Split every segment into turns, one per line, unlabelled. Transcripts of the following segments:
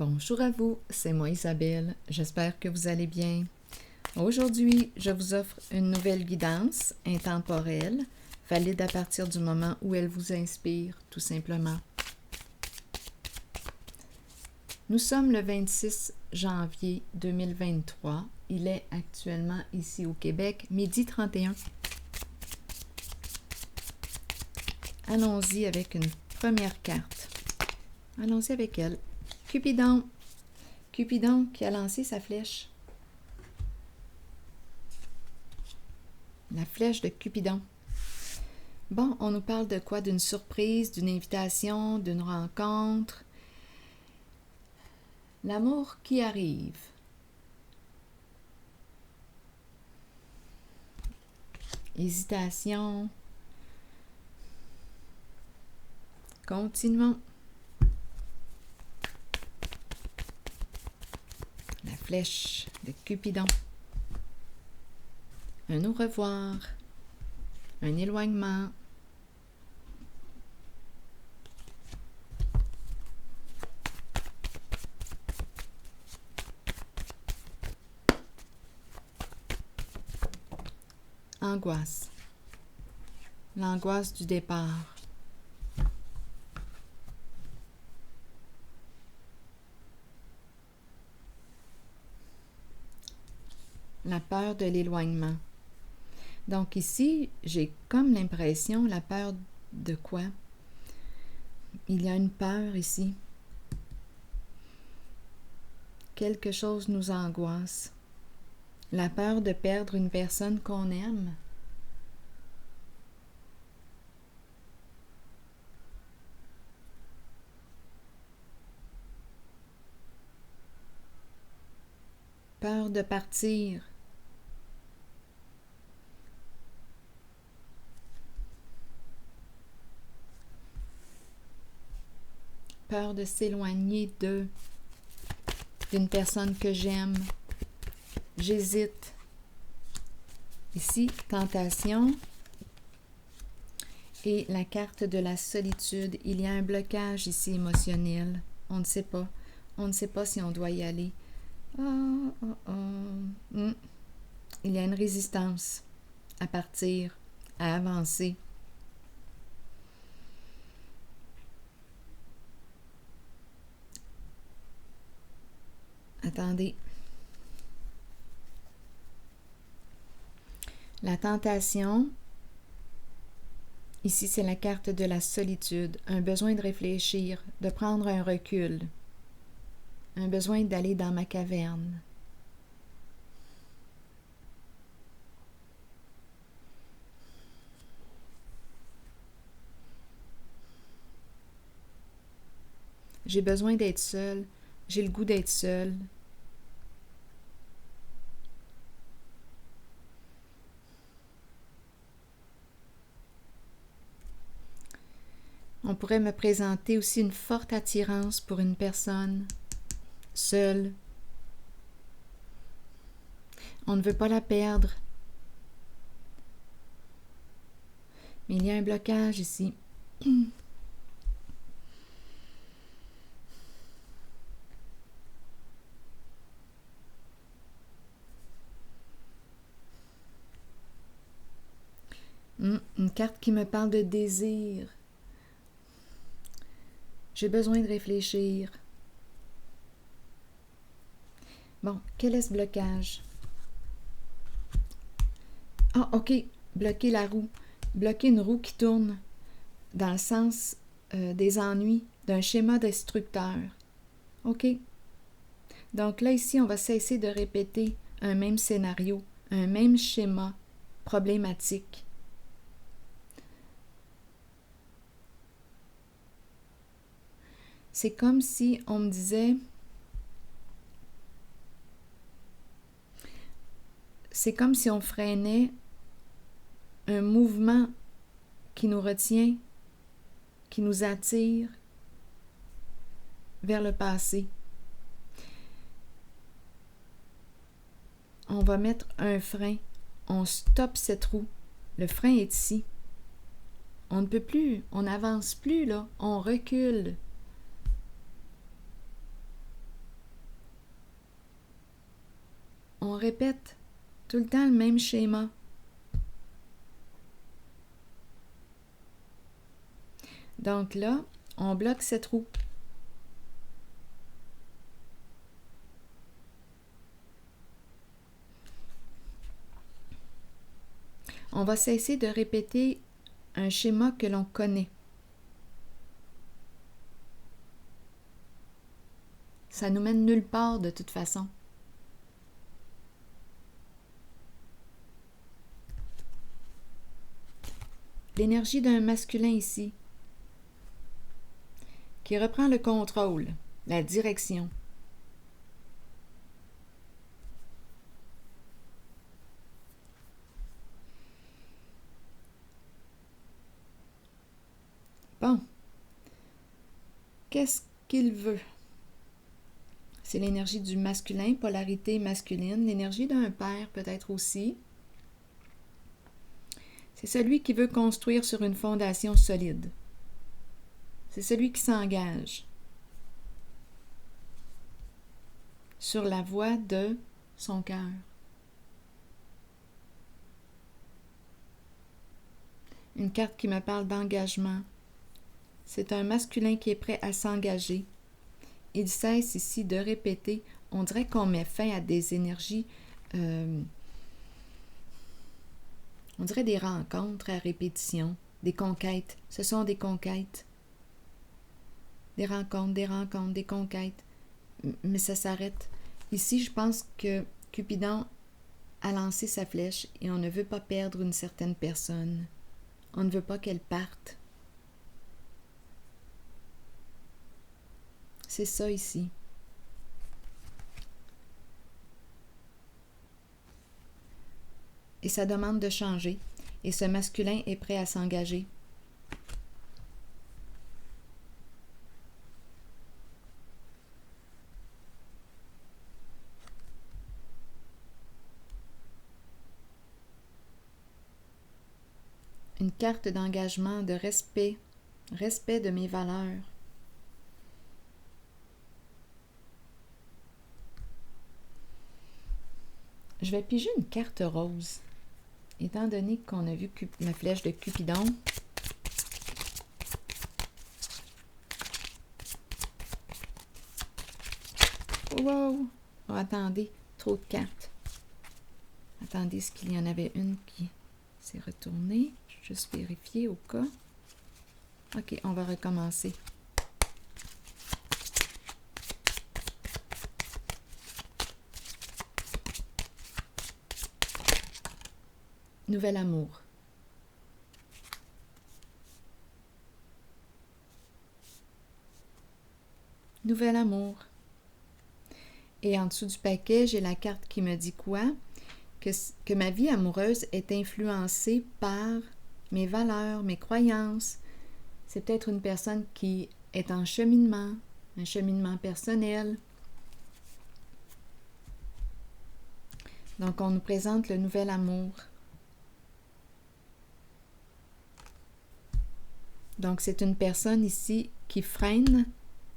Bonjour à vous, c'est moi Isabelle, j'espère que vous allez bien. Aujourd'hui, je vous offre une nouvelle guidance intemporelle, valide à partir du moment où elle vous inspire, tout simplement. Nous sommes le 26 janvier 2023, il est actuellement ici au Québec, midi 31. Allons-y avec une première carte. Allons-y avec elle. Cupidon. Cupidon qui a lancé sa flèche. La flèche de Cupidon. Bon, on nous parle de quoi? D'une surprise, d'une invitation, d'une rencontre. L'amour qui arrive. Hésitation. Continuons. La flèche de Cupidon. Un au revoir. Un éloignement. Angoisse. L'angoisse du départ. La peur de l'éloignement. Donc ici, j'ai comme l'impression, la peur de quoi? Il y a une peur ici. Quelque chose nous angoisse. La peur de perdre une personne qu'on aime. Peur de partir. Peur de s'éloigner d'une personne que j'aime. J'hésite. Ici, tentation. Et la carte de la solitude. Il y a un blocage ici émotionnel. On ne sait pas. On ne sait pas si on doit y aller. Il y a une résistance à partir, à avancer. Attendez. La tentation, ici c'est la carte de la solitude, un besoin de réfléchir, de prendre un recul, un besoin d'aller dans ma caverne. J'ai besoin d'être seule, j'ai le goût d'être seule. On pourrait me présenter aussi une forte attirance pour une personne seule. On ne veut pas la perdre. Mais il y a un blocage ici. Une carte qui me parle de désir. J'ai besoin de réfléchir. Bon, quel est ce blocage? Ah, ok, bloquer la roue. Bloquer une roue qui tourne dans le sens des ennuis, d'un schéma destructeur. Ok? Donc là, ici, on va cesser de répéter un même scénario, un même schéma problématique. C'est comme si on me disait, c'est comme si on freinait un mouvement qui nous retient, qui nous attire vers le passé. On va mettre un frein, on stoppe cette roue. Le frein est ici. On ne peut plus, on n'avance plus là, on recule. on répète tout le temps le même schéma. Donc là, on bloque cette roue. On va cesser de répéter un schéma que l'on connaît. Ça nous mène nulle part de toute façon. L'énergie d'un masculin ici, qui reprend le contrôle, la direction. Bon. Qu'est-ce qu'il veut? C'est l'énergie du masculin, polarité masculine, l'énergie d'un père peut-être aussi. C'est celui qui veut construire sur une fondation solide. C'est celui qui s'engage sur la voie de son cœur. Une carte qui me parle d'engagement. C'est un masculin qui est prêt à s'engager. Il cesse ici de répéter. On dirait qu'on met fin à des énergies, on dirait des rencontres à répétition, des conquêtes. Ce sont des conquêtes. Des rencontres, des conquêtes. Mais ça s'arrête. Ici, je pense que Cupidon a lancé sa flèche et on ne veut pas perdre une certaine personne. On ne veut pas qu'elle parte. C'est ça ici. Et ça demande de changer. Et ce masculin est prêt à s'engager. Une carte d'engagement, de respect, respect de mes valeurs. Je vais piger une carte rose, étant donné qu'on a vu la flèche de Cupidon. Wow! Oh, attendez, trop de cartes. Attendez, est-ce qu'il y en avait une qui s'est retournée? Je vais juste vérifier au cas. Ok, on va recommencer. Nouvel amour. Nouvel amour. Et en dessous du paquet, j'ai la carte qui me dit quoi? Que ma vie amoureuse est influencée par mes valeurs, mes croyances. C'est peut-être une personne qui est en cheminement, un cheminement personnel. Donc, on nous présente le nouvel amour. Donc, c'est une personne ici qui freine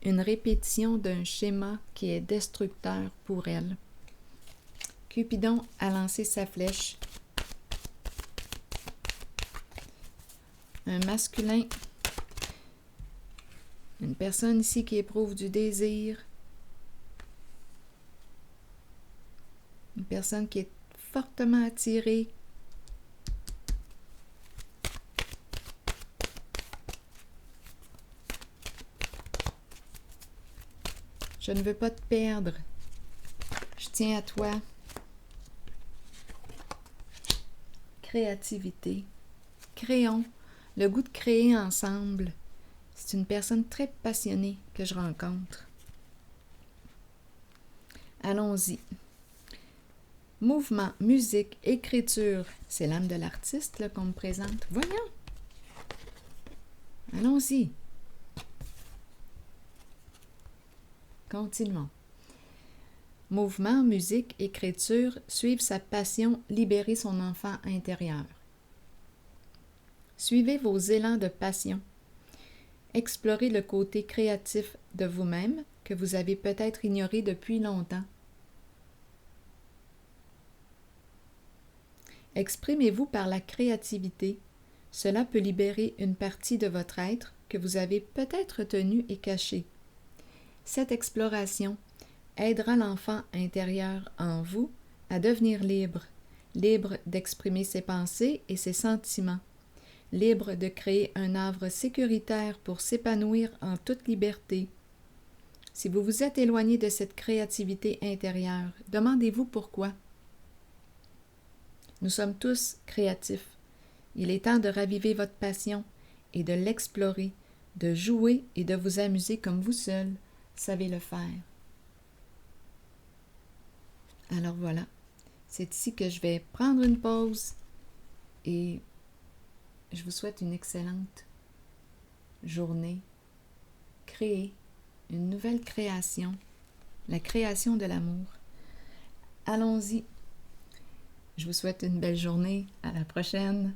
une répétition d'un schéma qui est destructeur pour elle. Cupidon a lancé sa flèche. Un masculin, une personne ici qui éprouve du désir, une personne qui est fortement attirée. Je ne veux pas te perdre. Je tiens à toi. Créativité. Créons. Le goût de créer ensemble. C'est une personne très passionnée que je rencontre. Allons-y. Mouvement, musique, écriture. C'est l'âme de l'artiste là, qu'on me présente. Voyons. Allons-y. Continuons. Mouvement, musique, écriture, suivre sa passion, libérer son enfant intérieur. Suivez vos élans de passion. Explorez le côté créatif de vous-même que vous avez peut-être ignoré depuis longtemps. Exprimez-vous par la créativité. Cela peut libérer une partie de votre être que vous avez peut-être tenue et cachée. Cette exploration aidera l'enfant intérieur en vous à devenir libre, libre d'exprimer ses pensées et ses sentiments, libre de créer un havre sécuritaire pour s'épanouir en toute liberté. Si vous vous êtes éloigné de cette créativité intérieure, demandez-vous pourquoi. Nous sommes tous créatifs. Il est temps de raviver votre passion et de l'explorer, de jouer et de vous amuser comme vous seul savez le faire. Alors voilà, c'est ici que je vais prendre une pause et je vous souhaite une excellente journée. Créez une nouvelle création, la création de l'amour. Allons-y. Je vous souhaite une belle journée. À la prochaine.